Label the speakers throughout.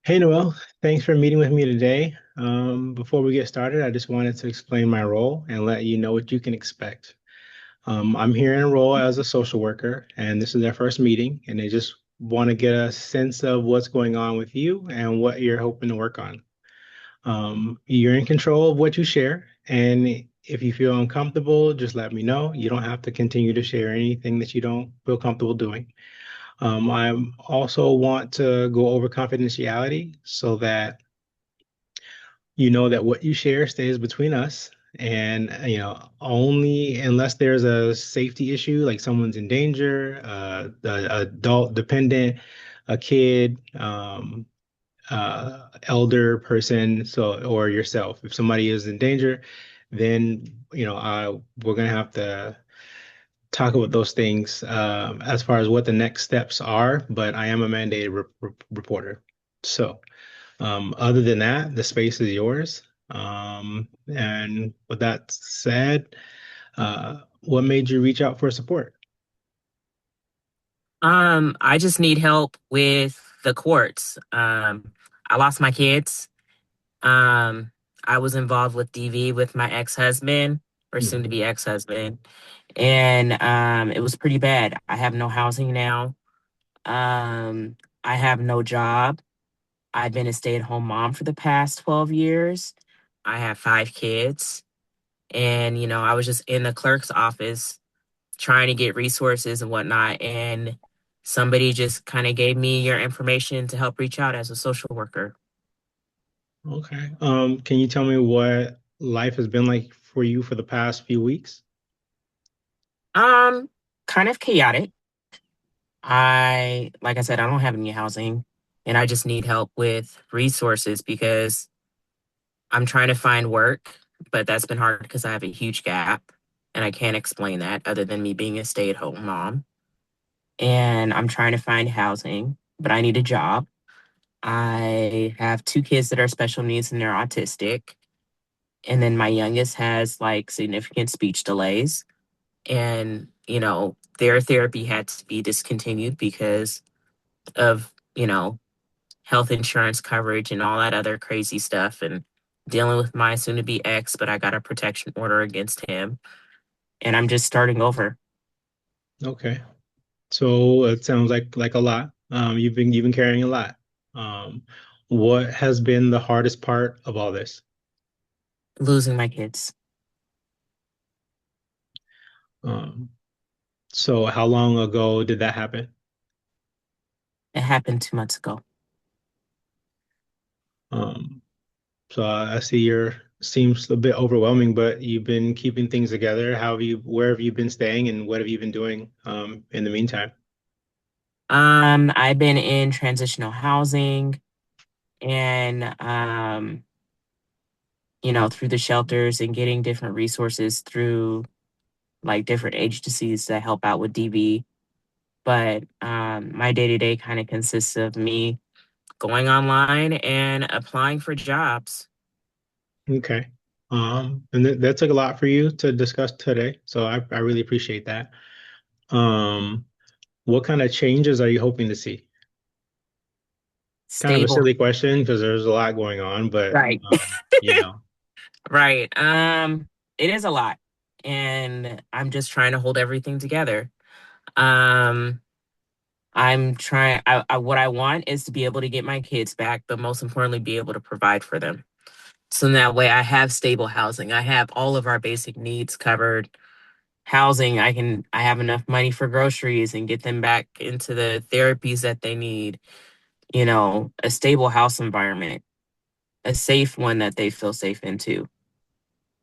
Speaker 1: Hey Noelle, thanks for meeting with me today. Before we get started, I just wanted to explain my role and let you know what you can expect. I'm here in a role as a social worker, and this is their first meeting, and they just want to get a sense of what's going on with you and what you're hoping to work on. You're in control of what you share, and if you feel uncomfortable, just let me know. You don't have to continue to share anything that you don't feel comfortable doing. I also want to go over confidentiality so that you know that what you share stays between us. And, only unless there's a safety issue, like someone's in danger, the adult dependent, a kid, elder person, or yourself. If somebody is in danger, then, we're going to have to talk about those things as far as what the next steps are, but I am a mandated reporter. So, other than that, the space is yours. And with that said, what made you reach out for support?
Speaker 2: I just need help with the courts. I lost my kids. Um, I was involved with DV with my ex-husband, or soon to
Speaker 1: Mhm.
Speaker 2: be ex-husband, and it was pretty bad. I have no housing now. Um, I have no job. I've been a stay-at-home mom for the past 12 years. I have five kids, and I was just in the clerk's office trying to get resources and whatnot. And somebody just kind of gave me your information to help reach out as a social worker.
Speaker 1: Okay. Can you tell me what life has been like for you for the past few weeks?
Speaker 2: Um, Kind of chaotic. Like I said, I don't have any housing and I just need help with resources because I'm trying to find work, but that's been hard because I have a huge gap and I can't explain that other than me being a stay-at-home mom. And I'm trying to find housing, but I need a job. I have two kids that are special needs and they're autistic. And then my youngest has like significant speech delays. And, their therapy had to be discontinued because of, health insurance coverage and all that other crazy stuff. And dealing with my soon to be ex, but I got a protection order against him. And I'm just starting over.
Speaker 1: Okay. So it sounds like a lot. You've been carrying a lot. Um, what has been the hardest part of all this?
Speaker 2: Losing my kids.
Speaker 1: Um, so how long ago did that happen?
Speaker 2: It happened 2 months ago.
Speaker 1: Um, so I see your seems a bit overwhelming, but you've been keeping things together. Where have you been staying and what have you been doing in the meantime?
Speaker 2: I've been in transitional housing and through the shelters and getting different resources through like different agencies that help out with DV. But my day to day kind of consists of me going online and applying for jobs.
Speaker 1: Okay. And that took a lot for you to discuss today, so I really appreciate that. Um, what kind of changes are you hoping to see? Kind of a
Speaker 2: Stable.
Speaker 1: silly question because there's a lot going on, but
Speaker 2: Right.
Speaker 1: you know,
Speaker 2: Right. It is a lot. And I'm just trying to hold everything together. Um, what I want is to be able to get my kids back, but most importantly, be able to provide for them. So that way I have stable housing. I have all of our basic needs covered. Housing, I have enough money for groceries and get them back into the therapies that they need, a stable house environment, a safe one that they feel safe into.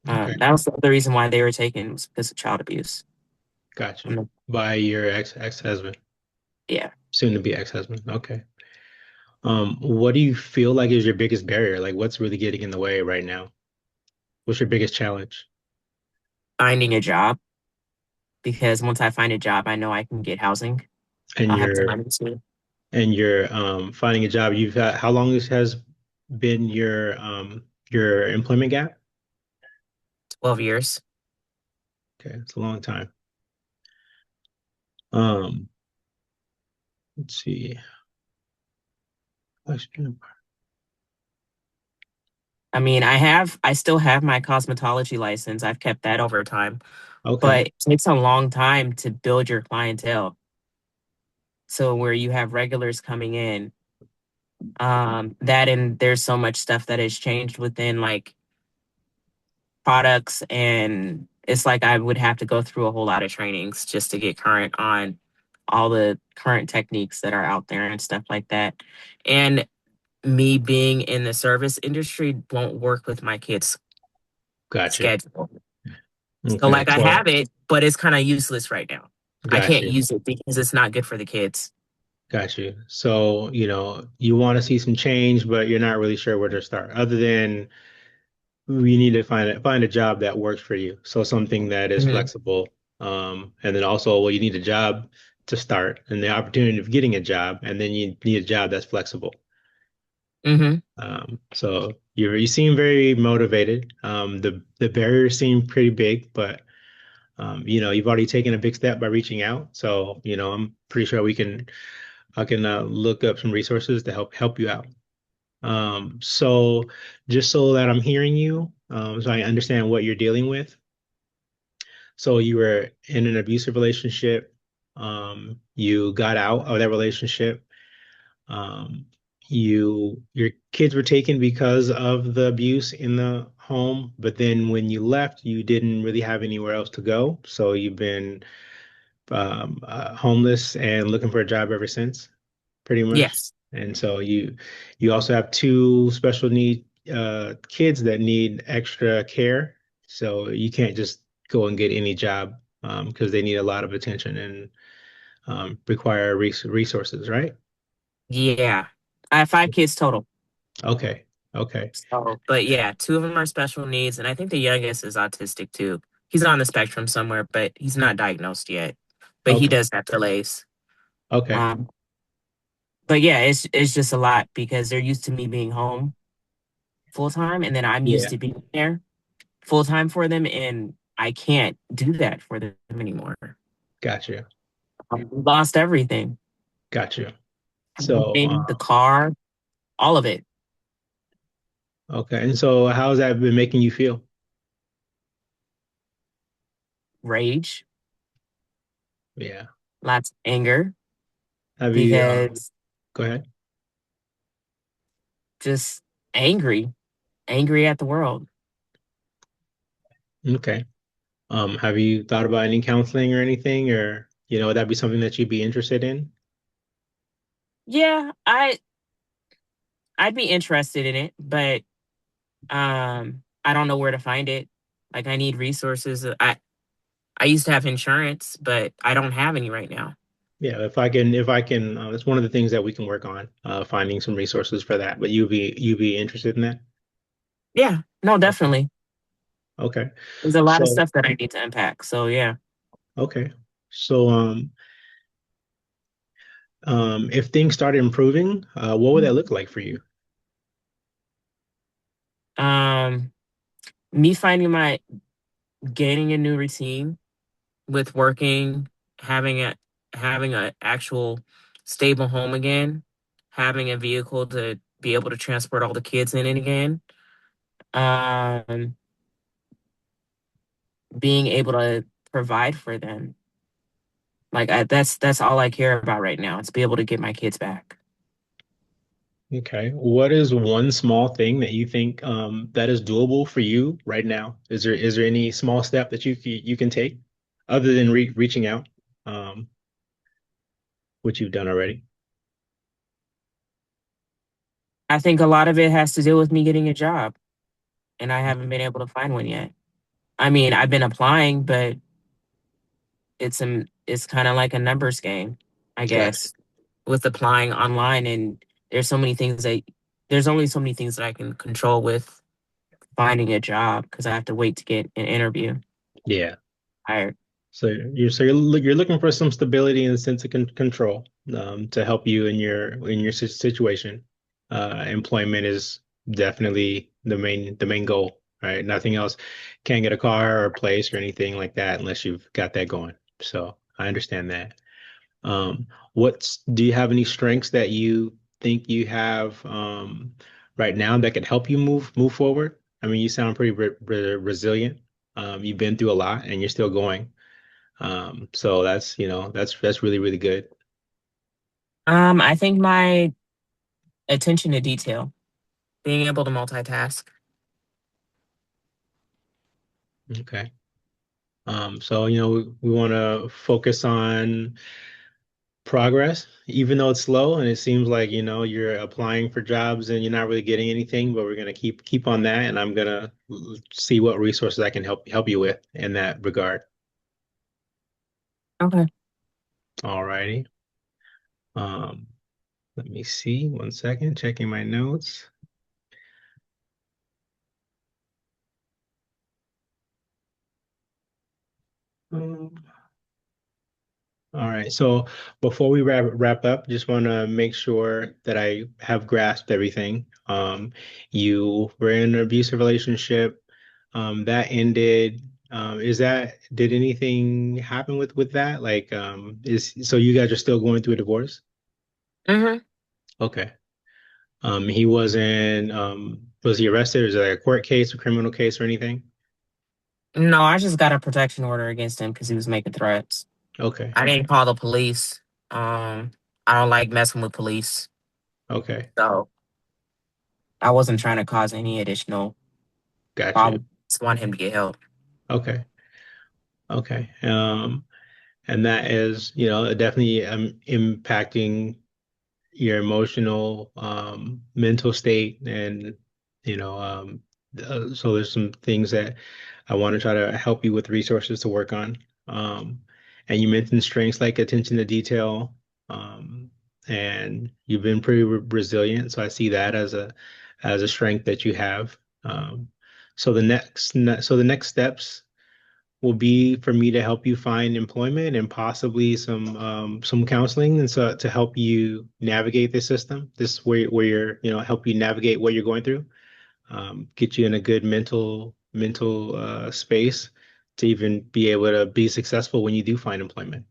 Speaker 1: okay,
Speaker 2: That was the reason why they were taken was because of child abuse.
Speaker 1: gotcha.
Speaker 2: Um,
Speaker 1: By your ex-husband,
Speaker 2: yeah,
Speaker 1: soon to be ex-husband. Okay. What do you feel like is your biggest barrier? Like, what's really getting in the way right now? What's your biggest challenge?
Speaker 2: finding a job because once I find a job, I know I can get housing.
Speaker 1: And
Speaker 2: I'll have the
Speaker 1: you're
Speaker 2: money to
Speaker 1: finding a job. You've had how long this has been your employment gap?
Speaker 2: 12 years.
Speaker 1: Okay, it's a long time. Um, let's see. Question.
Speaker 2: I still have my cosmetology license. I've kept that over time,
Speaker 1: Okay,
Speaker 2: but it takes a long time to build your clientele. So where you have regulars coming in, that and there's so much stuff that has changed within like products, and it's like I would have to go through a whole lot of trainings just to get current on all the current techniques that are out there and stuff like that. And me being in the service industry won't work with my kids'
Speaker 1: gotcha.
Speaker 2: schedule. So
Speaker 1: Okay,
Speaker 2: like I
Speaker 1: so
Speaker 2: have it, but it's kind of useless right now. I can't
Speaker 1: gotcha,
Speaker 2: use it because it's not good for the kids.
Speaker 1: gotcha. So, you want to see some change, but you're not really sure where to start, other than you need to find a job that works for you. So something that is
Speaker 2: Hmm.
Speaker 1: flexible. And then also, well, you need a job to start and the opportunity of getting a job, and then you need a job that's flexible.
Speaker 2: Hmm.
Speaker 1: So you seem very motivated. The barriers seem pretty big, but you've already taken a big step by reaching out. So, I'm pretty sure I can look up some resources to help you out. So just so that I'm hearing you, so I understand what you're dealing with. So you were in an abusive relationship. You got out of that relationship. Um, your kids were taken because of the abuse in the home, but then when you left, you didn't really have anywhere else to go. So you've been homeless and looking for a job ever since, pretty much.
Speaker 2: Yes.
Speaker 1: And so you also have two special need kids that need extra care. So you can't just go and get any job because they need a lot of attention and require resources, right?
Speaker 2: Yeah. I have 5 kids total.
Speaker 1: Okay. Okay.
Speaker 2: So, but yeah, 2 of them are special needs, and I think the youngest is autistic too. He's on the spectrum somewhere, but he's not diagnosed yet. But he
Speaker 1: Okay.
Speaker 2: does have delays.
Speaker 1: Okay.
Speaker 2: Um, but yeah, it's just a lot because they're used to me being home full time, and then I'm used
Speaker 1: Yeah.
Speaker 2: to being there full time for them, and I can't do that for them anymore.
Speaker 1: Gotcha.
Speaker 2: Lost everything,
Speaker 1: Gotcha. So,
Speaker 2: the car, all of it.
Speaker 1: okay. And so how's that been making you feel?
Speaker 2: Rage,
Speaker 1: Yeah.
Speaker 2: lots of anger
Speaker 1: Have you,
Speaker 2: because
Speaker 1: go ahead.
Speaker 2: just angry, angry at the world.
Speaker 1: Okay. Have you thought about any counseling or anything, or, would that be something that you'd be interested in?
Speaker 2: Yeah, I'd be interested in it, but I don't know where to find it. Like I need resources. I used to have insurance, but I don't have any right now.
Speaker 1: Yeah, if I can, that's one of the things that we can work on, finding some resources for that. But you'd be interested in that?
Speaker 2: Yeah, no,
Speaker 1: Okay.
Speaker 2: definitely.
Speaker 1: Okay.
Speaker 2: There's a lot of
Speaker 1: So,
Speaker 2: stuff that I need to unpack. So yeah.
Speaker 1: okay. So, if things started improving, what would that look like for you?
Speaker 2: Um, Me finding my gaining a new routine with working, having a actual stable home again, having a vehicle to be able to transport all the kids in it again. Um, Being able to provide for them. That's all I care about right now. It's be able to get my kids back.
Speaker 1: Okay. What is one small thing that you think that is doable for you right now? Is there any small step that you can take other than reaching out, um, which you've done already?
Speaker 2: I think a lot of it has to do with me getting a job, and I haven't been able to find one yet. I mean, I've been applying, but it's kind of like a numbers game, I
Speaker 1: Gotcha.
Speaker 2: guess, with applying online. And there's so many things that there's only so many things that I can control with finding a job because I have to wait to get an interview
Speaker 1: Yeah.
Speaker 2: hired.
Speaker 1: So you're looking for some stability and a sense of control to help you in your situation. Employment is definitely the main goal, right? Nothing else. Can't get a car or a place or anything like that unless you've got that going. So I understand that. Do you have any strengths that you think you have right now that can help you move forward? I mean, you sound pretty resilient. You've been through a lot and you're still going. So that's, that's really, really good.
Speaker 2: I think my attention to detail, being able to multitask.
Speaker 1: Okay. So, we want to focus on progress, even though it's slow and it seems like, you're applying for jobs and you're not really getting anything, but we're going to keep on that. And I'm going to see what resources I can help you with in that regard.
Speaker 2: Okay.
Speaker 1: All righty. Um, Let me see. One second, checking my notes. Um, all right. So before we wrap up, just want to make sure that I have grasped everything. You were in an abusive relationship. That ended. Did anything happen with that? Like, is so you guys are still going through a divorce?
Speaker 2: Hmm.
Speaker 1: Okay. He wasn't. Was he arrested? Is it like a court case, a criminal case, or anything?
Speaker 2: No, I just got a protection order against him because he was making threats.
Speaker 1: Okay.
Speaker 2: I didn't call the police. Um, I don't like messing with police,
Speaker 1: Okay.
Speaker 2: so I wasn't trying to cause any additional
Speaker 1: Gotcha.
Speaker 2: problems. Just want him to get help.
Speaker 1: Okay. Okay. And that is, definitely impacting your emotional, mental state, and so there's some things that I want to try to help you with resources to work on. Um, and you mentioned strengths like attention to detail, um, and you've been pretty resilient, so I see that as a strength that you have. So the next steps will be for me to help you find employment and possibly some counseling, and so to help you navigate the system. This where you're, help you navigate what you're going through, get you in a good mental space to even be able to be successful when you do find employment.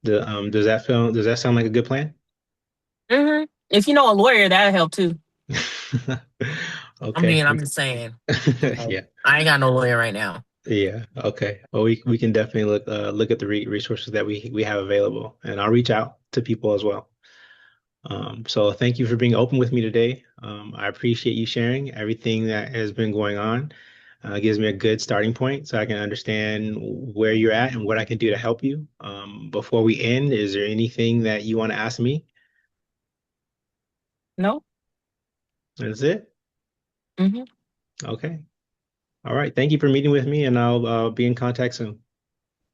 Speaker 1: Does that sound like a good plan?
Speaker 2: If you know a lawyer, that'll help too. I
Speaker 1: Okay.
Speaker 2: mean, I'm just saying. Like,
Speaker 1: Yeah.
Speaker 2: I ain't got no lawyer right now.
Speaker 1: Yeah. Okay. Well, we can definitely look at the resources that we have available, and I'll reach out to people as well. So thank you for being open with me today. I appreciate you sharing everything that has been going on. It gives me a good starting point so I can understand where you're at and what I can do to help you. Before we end, is there anything that you want to ask me?
Speaker 2: No.
Speaker 1: That's it?
Speaker 2: Hmm.
Speaker 1: Okay. All right. Thank you for meeting with me, and I'll be in contact soon.